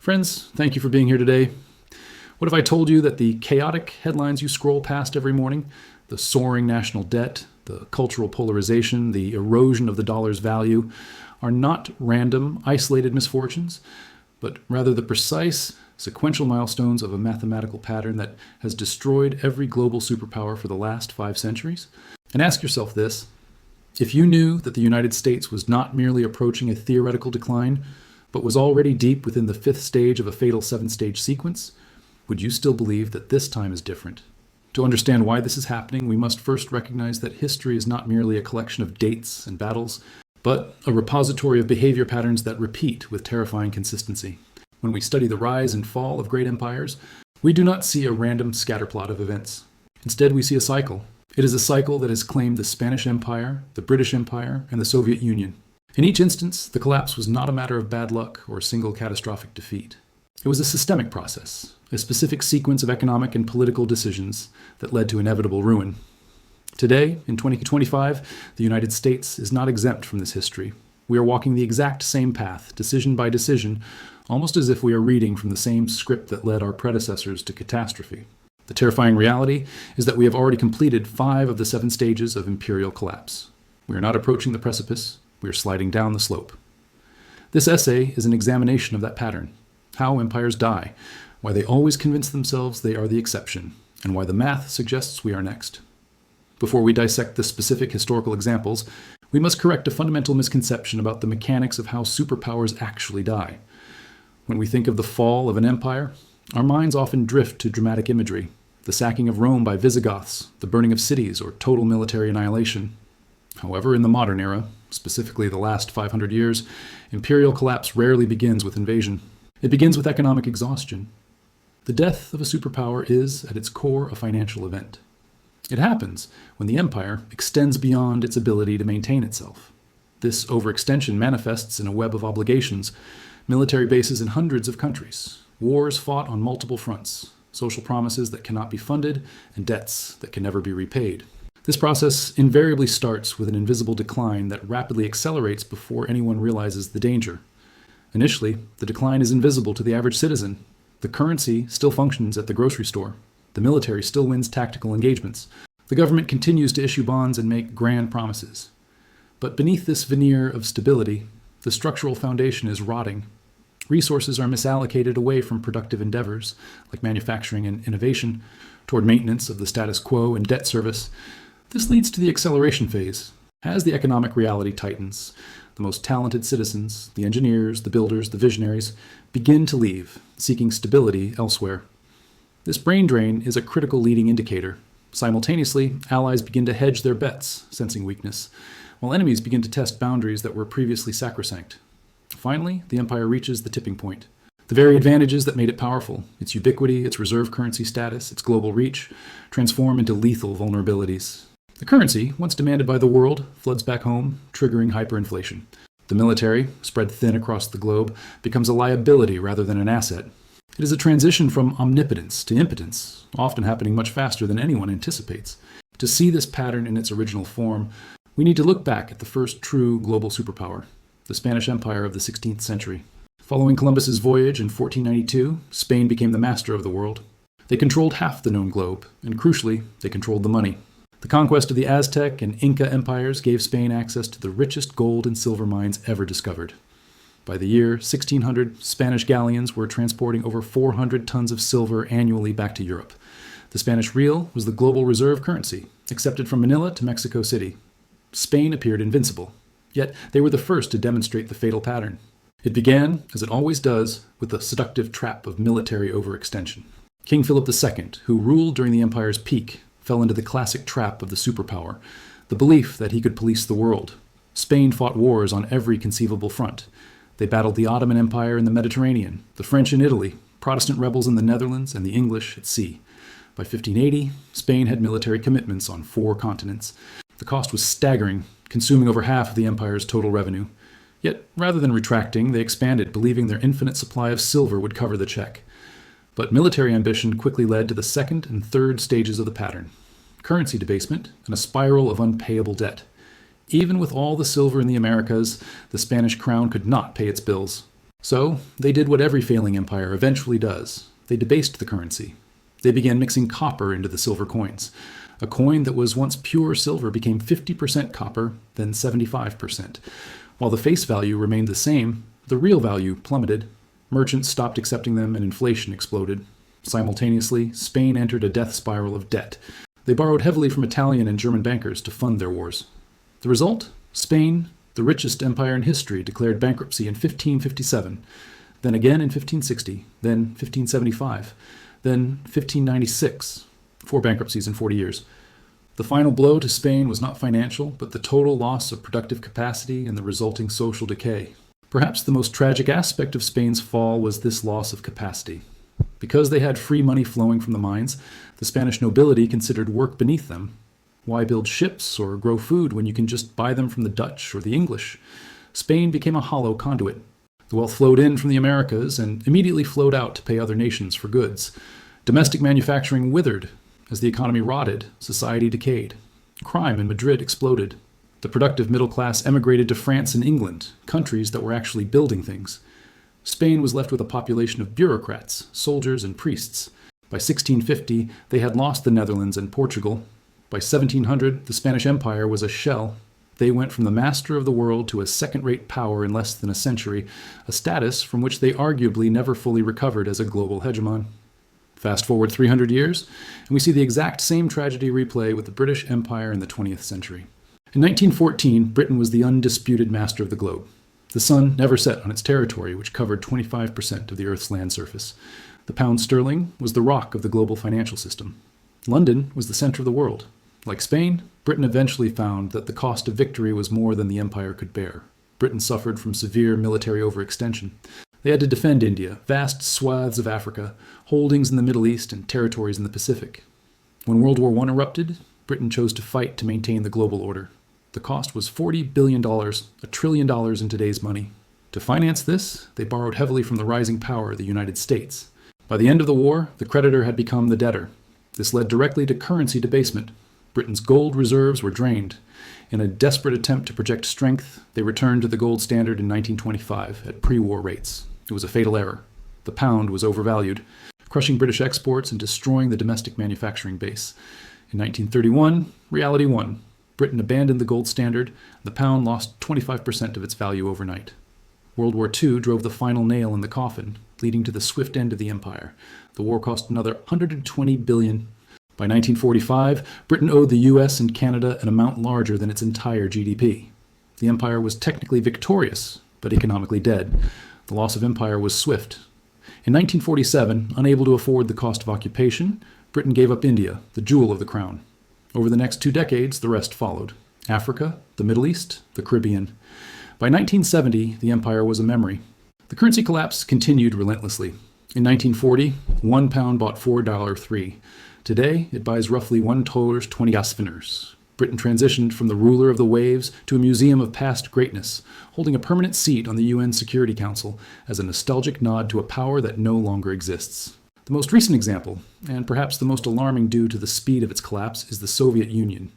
Friends, thank you for being here today. What if I told you that the chaotic headlines you scroll past every morning, the soaring national debt, the cultural polarization, the erosion of the dollar's value, are not random, isolated misfortunes, but rather the precise, sequential milestones of a mathematical pattern that has destroyed every global superpower for the last 5 centuries? And ask yourself this: if you knew that the United States was not merely approaching a theoretical decline, but was already deep within the 5th stage of a fatal 7-stage sequence, would you still believe that this time is different? To understand why this is happening, we must first recognize that history is not merely a collection of dates and battles, but a repository of behavior patterns that repeat with terrifying consistency. When we study the rise and fall of great empires, we do not see a random scatterplot of events. Instead, we see a cycle. It is a cycle that has claimed the Spanish Empire, the British Empire, and the Soviet Union. In each instance, the collapse was not a matter of bad luck or a single catastrophic defeat. It was a systemic process, a specific sequence of economic and political decisions that led to inevitable ruin. Today, in 2025, the United States is not exempt from this history. We are walking the exact same path, decision by decision, almost as if we are reading from the same script that led our predecessors to catastrophe. The terrifying reality is that we have already completed 5 of the 7 stages of imperial collapse. We are not approaching the precipice. We are sliding down the slope. This essay is an examination of that pattern, how empires die, why they always convince themselves they are the exception, and why the math suggests we are next. Before we dissect the specific historical examples, we must correct a fundamental misconception about the mechanics of how superpowers actually die. When we think of the fall of an empire, our minds often drift to dramatic imagery, the sacking of Rome by Visigoths, the burning of cities, or total military annihilation. However, in the modern era, specifically the last 500 years, imperial collapse rarely begins with invasion. It begins with economic exhaustion. The death of a superpower is, at its core, a financial event. It happens when the empire extends beyond its ability to maintain itself. This overextension manifests in a web of obligations, military bases in hundreds of countries, wars fought on multiple fronts, social promises that cannot be funded, and debts that can never be repaid. This process invariably starts with an invisible decline that rapidly accelerates before anyone realizes the danger. Initially, the decline is invisible to the average citizen. The currency still functions at the grocery store. The military still wins tactical engagements. The government continues to issue bonds and make grand promises. But beneath this veneer of stability, the structural foundation is rotting. Resources are misallocated away from productive endeavors, like manufacturing and innovation, toward maintenance of the status quo and debt service. This leads to the acceleration phase. As the economic reality tightens, the most talented citizens, the engineers, the builders, the visionaries, begin to leave, seeking stability elsewhere. This brain drain is a critical leading indicator. Simultaneously, allies begin to hedge their bets, sensing weakness, while enemies begin to test boundaries that were previously sacrosanct. Finally, the empire reaches the tipping point. The very advantages that made it powerful, its ubiquity, its reserve currency status, its global reach, transform into lethal vulnerabilities. The currency, once demanded by the world, floods back home, triggering hyperinflation. The military, spread thin across the globe, becomes a liability rather than an asset. It is a transition from omnipotence to impotence, often happening much faster than anyone anticipates. To see this pattern in its original form, we need to look back at the first true global superpower, the Spanish Empire of the 16th century. Following Columbus's voyage in 1492, Spain became the master of the world. They controlled half the known globe, and crucially, they controlled the money. The conquest of the Aztec and Inca empires gave Spain access to the richest gold and silver mines ever discovered. By the year 1600, Spanish galleons were transporting over 400 tons of silver annually back to Europe. The Spanish real was the global reserve currency, accepted from Manila to Mexico City. Spain appeared invincible, yet they were the first to demonstrate the fatal pattern. It began, as it always does, with the seductive trap of military overextension. King Philip II, who ruled during the empire's peak, fell into the classic trap of the superpower, the belief that he could police the world. Spain fought wars on every conceivable front. They battled the Ottoman Empire in the Mediterranean, the French in Italy, Protestant rebels in the Netherlands, and the English at sea. By 1580, Spain had military commitments on 4 continents. The cost was staggering, consuming over half of the empire's total revenue. Yet, rather than retracting, they expanded, believing their infinite supply of silver would cover the check. But military ambition quickly led to the 2nd and 3rd stages of the pattern: currency debasement and a spiral of unpayable debt. Even with all the silver in the Americas, the Spanish crown could not pay its bills. So they did what every failing empire eventually does. They debased the currency. They began mixing copper into the silver coins. A coin that was once pure silver became 50% copper, then 75%. While the face value remained the same, the real value plummeted. Merchants stopped accepting them and inflation exploded. Simultaneously, Spain entered a death spiral of debt. They borrowed heavily from Italian and German bankers to fund their wars. The result? Spain, the richest empire in history, declared bankruptcy in 1557, then again in 1560, then 1575, then 1596, 4 bankruptcies in 40 years. The final blow to Spain was not financial, but the total loss of productive capacity and the resulting social decay. Perhaps the most tragic aspect of Spain's fall was this loss of capacity. Because they had free money flowing from the mines, the Spanish nobility considered work beneath them. Why build ships or grow food when you can just buy them from the Dutch or the English? Spain became a hollow conduit. The wealth flowed in from the Americas and immediately flowed out to pay other nations for goods. Domestic manufacturing withered. As the economy rotted, society decayed. Crime in Madrid exploded. The productive middle class emigrated to France and England, countries that were actually building things. Spain was left with a population of bureaucrats, soldiers, and priests. By 1650, they had lost the Netherlands and Portugal. By 1700, the Spanish Empire was a shell. They went from the master of the world to a second-rate power in less than a century, a status from which they arguably never fully recovered as a global hegemon. Fast forward 300 years, and we see the exact same tragedy replay with the British Empire in the 20th century. In 1914, Britain was the undisputed master of the globe. The sun never set on its territory, which covered 25% of the Earth's land surface. The pound sterling was the rock of the global financial system. London was the center of the world. Like Spain, Britain eventually found that the cost of victory was more than the empire could bear. Britain suffered from severe military overextension. They had to defend India, vast swaths of Africa, holdings in the Middle East, and territories in the Pacific. When World War I erupted, Britain chose to fight to maintain the global order. The cost was $40 billion, $1 trillion in today's money. To finance this, they borrowed heavily from the rising power of the United States. By the end of the war, the creditor had become the debtor. This led directly to currency debasement. Britain's gold reserves were drained. In a desperate attempt to project strength, they returned to the gold standard in 1925 at pre-war rates. It was a fatal error. The pound was overvalued, crushing British exports and destroying the domestic manufacturing base. In 1931, reality won. Britain abandoned the gold standard. The pound lost 25% of its value overnight. World War II drove the final nail in the coffin, leading to the swift end of the empire. The war cost another $120 billion. By 1945, Britain owed the US and Canada an amount larger than its entire GDP. The empire was technically victorious, but economically dead. The loss of empire was swift. In 1947, unable to afford the cost of occupation, Britain gave up India, the jewel of the crown. Over the next 2 decades, the rest followed. Africa, the Middle East, the Caribbean. By 1970, the empire was a memory. The currency collapse continued relentlessly. In 1940, 1 pound bought $4.03. Today, it buys roughly $1.20. Britain transitioned from the ruler of the waves to a museum of past greatness, holding a permanent seat on the UN Security Council as a nostalgic nod to a power that no longer exists. The most recent example, and perhaps the most alarming due to the speed of its collapse, is the Soviet Union.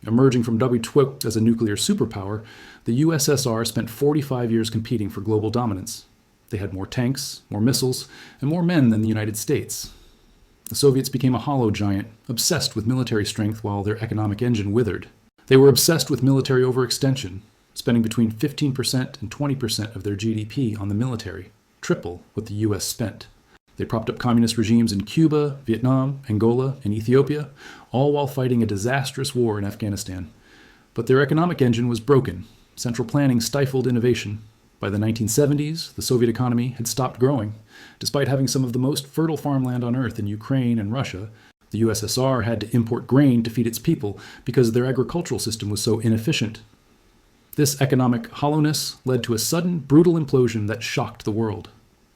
Emerging from WTWIC as a nuclear superpower, the USSR spent 45 years competing for global dominance. They had more tanks, more missiles, and more men than the United States. The Soviets became a hollow giant, obsessed with military strength while their economic engine withered. They were obsessed with military overextension, spending between 15% and 20% of their GDP on the military, triple what the US spent. They propped up communist regimes in Cuba, Vietnam, Angola, and Ethiopia, all while fighting a disastrous war in Afghanistan. But their economic engine was broken. Central planning stifled innovation. By the 1970s, the Soviet economy had stopped growing. Despite having some of the most fertile farmland on Earth in Ukraine and Russia, the USSR had to import grain to feed its people because their agricultural system was so inefficient. This economic hollowness led to a sudden, brutal implosion that shocked the world.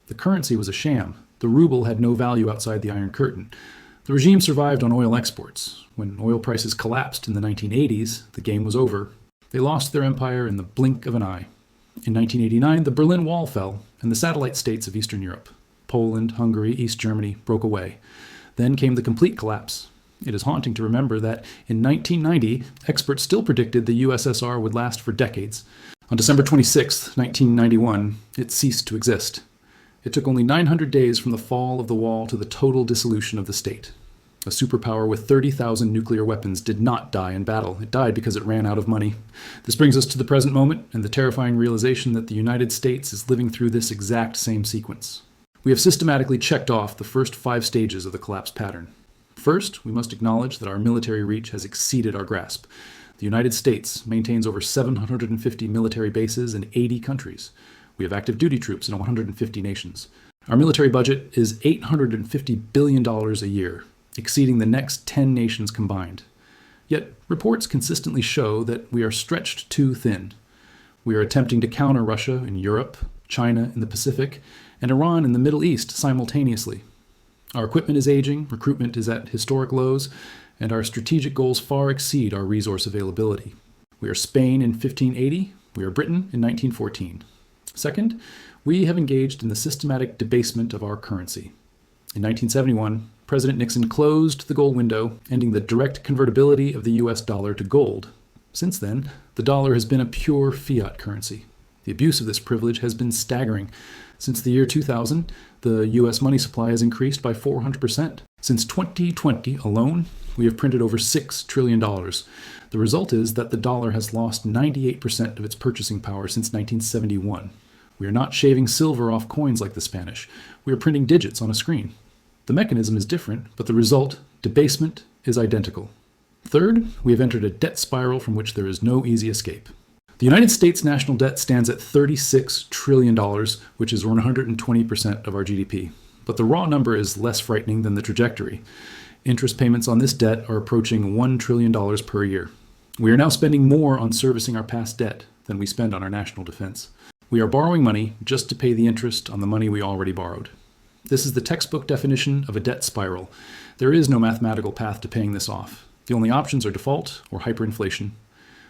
The currency was a sham. The ruble had no value outside the Iron Curtain. The regime survived on oil exports. When oil prices collapsed in the 1980s, the game was over. They lost their empire in the blink of an eye. In 1989, the Berlin Wall fell, and the satellite states of Eastern Europe, Poland, Hungary, East Germany, broke away. Then came the complete collapse. It is haunting to remember that in 1990, experts still predicted the USSR would last for decades. On December 26, 1991, it ceased to exist. It took only 900 days from the fall of the wall to the total dissolution of the state. A superpower with 30,000 nuclear weapons did not die in battle. It died because it ran out of money. This brings us to the present moment and the terrifying realization that the United States is living through this exact same sequence. We have systematically checked off the first 5 stages of the collapse pattern. First, we must acknowledge that our military reach has exceeded our grasp. The United States maintains over 750 military bases in 80 countries. We have active duty troops in 150 nations. Our military budget is $850 billion a year, exceeding the next 10 nations combined. Yet, reports consistently show that we are stretched too thin. We are attempting to counter Russia in Europe, China in the Pacific, and Iran in the Middle East simultaneously. Our equipment is aging, recruitment is at historic lows, and our strategic goals far exceed our resource availability. We are Spain in 1580, we are Britain in 1914. Second, we have engaged in the systematic debasement of our currency. In 1971, President Nixon closed the gold window, ending the direct convertibility of the US dollar to gold. Since then, the dollar has been a pure fiat currency. The abuse of this privilege has been staggering. Since the year 2000, the US money supply has increased by 400%. Since 2020 alone, we have printed over $6 trillion. The result is that the dollar has lost 98% of its purchasing power since 1971. We are not shaving silver off coins like the Spanish. We are printing digits on a screen. The mechanism is different, but the result, debasement, is identical. Third, we have entered a debt spiral from which there is no easy escape. The United States national debt stands at $36 trillion, which is 120% of our GDP. But the raw number is less frightening than the trajectory. Interest payments on this debt are approaching $1 trillion per year. We are now spending more on servicing our past debt than we spend on our national defense. We are borrowing money just to pay the interest on the money we already borrowed. This is the textbook definition of a debt spiral. There is no mathematical path to paying this off. The only options are default or hyperinflation.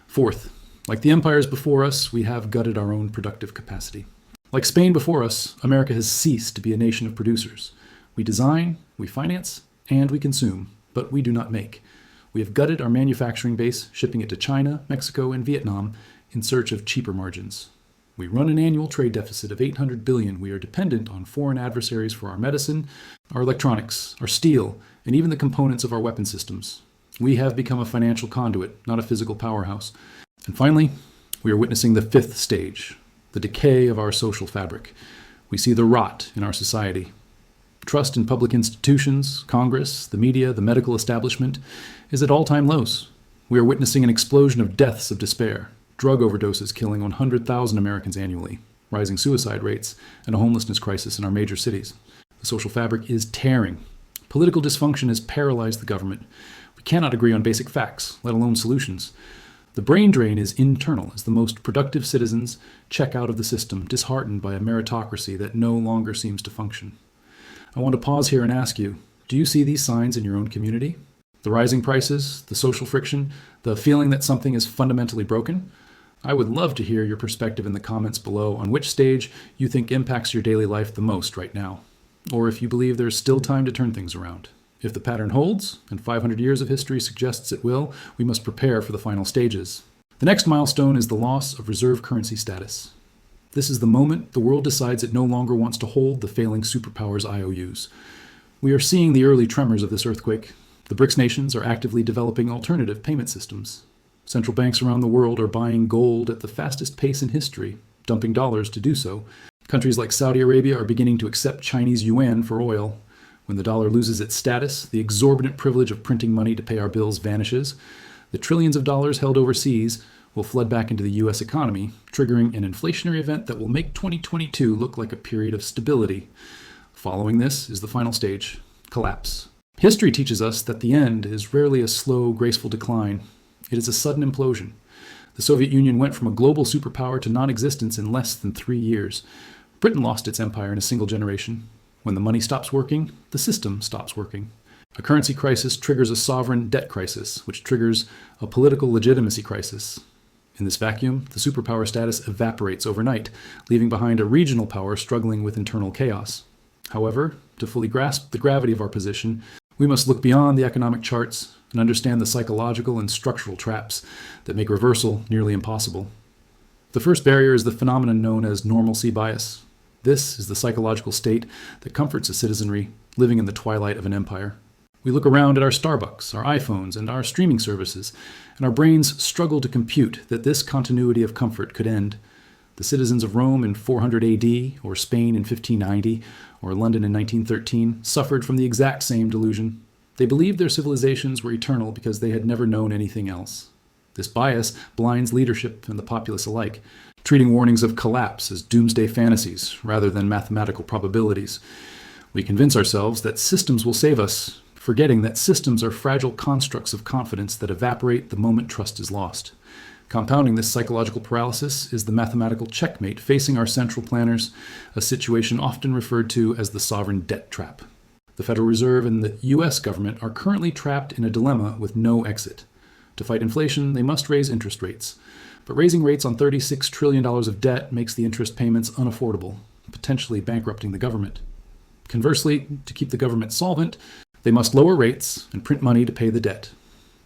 Fourth, like the empires before us, we have gutted our own productive capacity. Like Spain before us, America has ceased to be a nation of producers. We design, we finance, and we consume, but we do not make. We have gutted our manufacturing base, shipping it to China, Mexico, and Vietnam in search of cheaper margins. We run an annual trade deficit of $800 billion. We are dependent on foreign adversaries for our medicine, our electronics, our steel, and even the components of our weapon systems. We have become a financial conduit, not a physical powerhouse. And finally, we are witnessing the 5th stage, the decay of our social fabric. We see the rot in our society. Trust in public institutions, Congress, the media, the medical establishment is at all-time lows. We are witnessing an explosion of deaths of despair. Drug overdoses killing 100,000 Americans annually, rising suicide rates, and a homelessness crisis in our major cities. The social fabric is tearing. Political dysfunction has paralyzed the government. We cannot agree on basic facts, let alone solutions. The brain drain is internal as the most productive citizens check out of the system, disheartened by a meritocracy that no longer seems to function. I want to pause here and ask you, do you see these signs in your own community? The rising prices, the social friction, the feeling that something is fundamentally broken? I would love to hear your perspective in the comments below on which stage you think impacts your daily life the most right now, or if you believe there's still time to turn things around. If the pattern holds, and 500 years of history suggests it will, we must prepare for the final stages. The next milestone is the loss of reserve currency status. This is the moment the world decides it no longer wants to hold the failing superpowers' IOUs. We are seeing the early tremors of this earthquake. The BRICS nations are actively developing alternative payment systems. Central banks around the world are buying gold at the fastest pace in history, dumping dollars to do so. Countries like Saudi Arabia are beginning to accept Chinese yuan for oil. When the dollar loses its status, the exorbitant privilege of printing money to pay our bills vanishes. The trillions of dollars held overseas will flood back into the U.S. economy, triggering an inflationary event that will make 2022 look like a period of stability. Following this is the final stage, collapse. History teaches us that the end is rarely a slow, graceful decline. It is a sudden implosion. The Soviet Union went from a global superpower to non-existence in less than 3 years. Britain lost its empire in a single generation. When the money stops working, the system stops working. A currency crisis triggers a sovereign debt crisis, which triggers a political legitimacy crisis. In this vacuum, the superpower status evaporates overnight, leaving behind a regional power struggling with internal chaos. However, to fully grasp the gravity of our position, we must look beyond the economic charts and understand the psychological and structural traps that make reversal nearly impossible. The first barrier is the phenomenon known as normalcy bias. This is the psychological state that comforts a citizenry living in the twilight of an empire. We look around at our Starbucks, our iPhones, and our streaming services, and our brains struggle to compute that this continuity of comfort could end. The citizens of Rome in 400 AD, or Spain in 1590, or London in 1913 suffered from the exact same delusion. They believed their civilizations were eternal because they had never known anything else. This bias blinds leadership and the populace alike, treating warnings of collapse as doomsday fantasies rather than mathematical probabilities. We convince ourselves that systems will save us, forgetting that systems are fragile constructs of confidence that evaporate the moment trust is lost. Compounding this psychological paralysis is the mathematical checkmate facing our central planners, a situation often referred to as the sovereign debt trap. The Federal Reserve and the U.S. government are currently trapped in a dilemma with no exit. To fight inflation, they must raise interest rates. But raising rates on $36 trillion of debt makes the interest payments unaffordable, potentially bankrupting the government. Conversely, to keep the government solvent, they must lower rates and print money to pay the debt.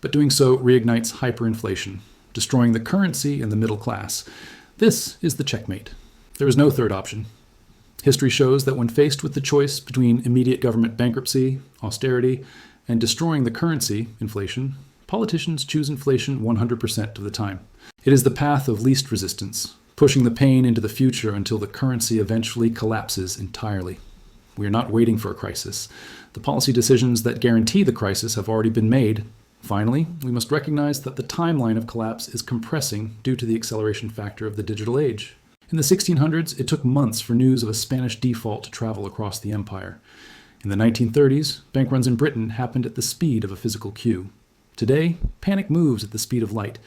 But doing so reignites hyperinflation, destroying the currency and the middle class. This is the checkmate. There is no third option. History shows that when faced with the choice between immediate government bankruptcy, austerity, and destroying the currency, inflation, politicians choose inflation 100% of the time. It is the path of least resistance, pushing the pain into the future until the currency eventually collapses entirely. We are not waiting for a crisis. The policy decisions that guarantee the crisis have already been made. Finally, we must recognize that the timeline of collapse is compressing due to the acceleration factor of the digital age. In the 1600s, it took months for news of a Spanish default to travel across the empire. In the 1930s, bank runs in Britain happened at the speed of a physical queue. Today, panic moves at the speed of light.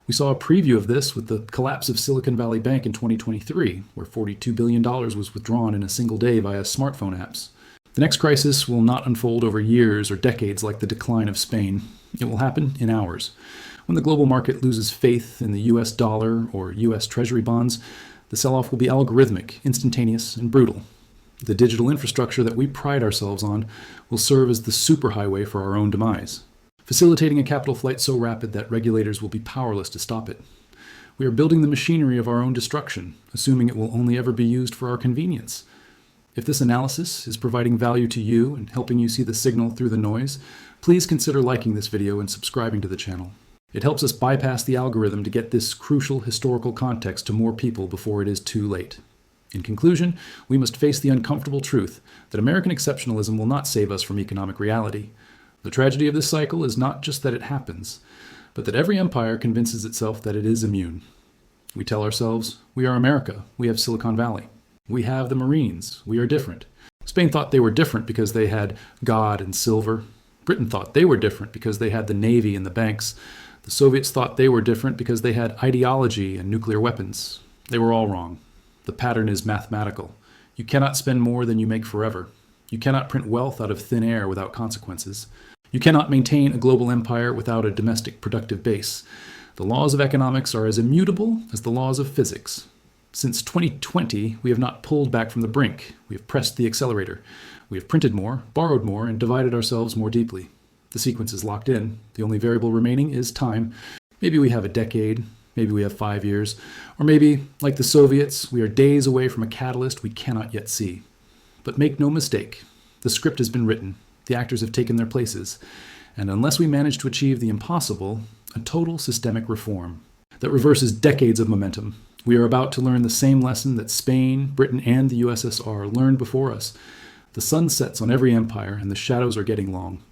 We saw a preview of this with the collapse of Silicon Valley Bank in 2023, where $42 billion was withdrawn in a single day via smartphone apps. The next crisis will not unfold over years or decades like the decline of Spain. It will happen in hours. When the global market loses faith in the US dollar or US Treasury bonds, the sell-off will be algorithmic, instantaneous, and brutal. The digital infrastructure that we pride ourselves on will serve as the superhighway for our own demise, facilitating a capital flight so rapid that regulators will be powerless to stop it. We are building the machinery of our own destruction, assuming it will only ever be used for our convenience. If this analysis is providing value to you and helping you see the signal through the noise, please consider liking this video and subscribing to the channel. It helps us bypass the algorithm to get this crucial historical context to more people before it is too late. In conclusion, we must face the uncomfortable truth that American exceptionalism will not save us from economic reality. The tragedy of this cycle is not just that it happens, but that every empire convinces itself that it is immune. We tell ourselves, we are America, we have Silicon Valley. We have the Marines, we are different. Spain thought they were different because they had God and silver. Britain thought they were different because they had the Navy and the banks. The Soviets thought they were different because they had ideology and nuclear weapons. They were all wrong. The pattern is mathematical. You cannot spend more than you make forever. You cannot print wealth out of thin air without consequences. You cannot maintain a global empire without a domestic productive base. The laws of economics are as immutable as the laws of physics. Since 2020, we have not pulled back from the brink. We have pressed the accelerator. We have printed more, borrowed more, and divided ourselves more deeply. The sequence is locked in. The only variable remaining is time. Maybe we have a decade, maybe we have 5 years, or maybe, like the Soviets, we are days away from a catalyst we cannot yet see. But make no mistake, the script has been written. The actors have taken their places. And unless we manage to achieve the impossible, a total systemic reform that reverses decades of momentum, we are about to learn the same lesson that Spain, Britain, and the USSR learned before us. The sun sets on every empire, and the shadows are getting long.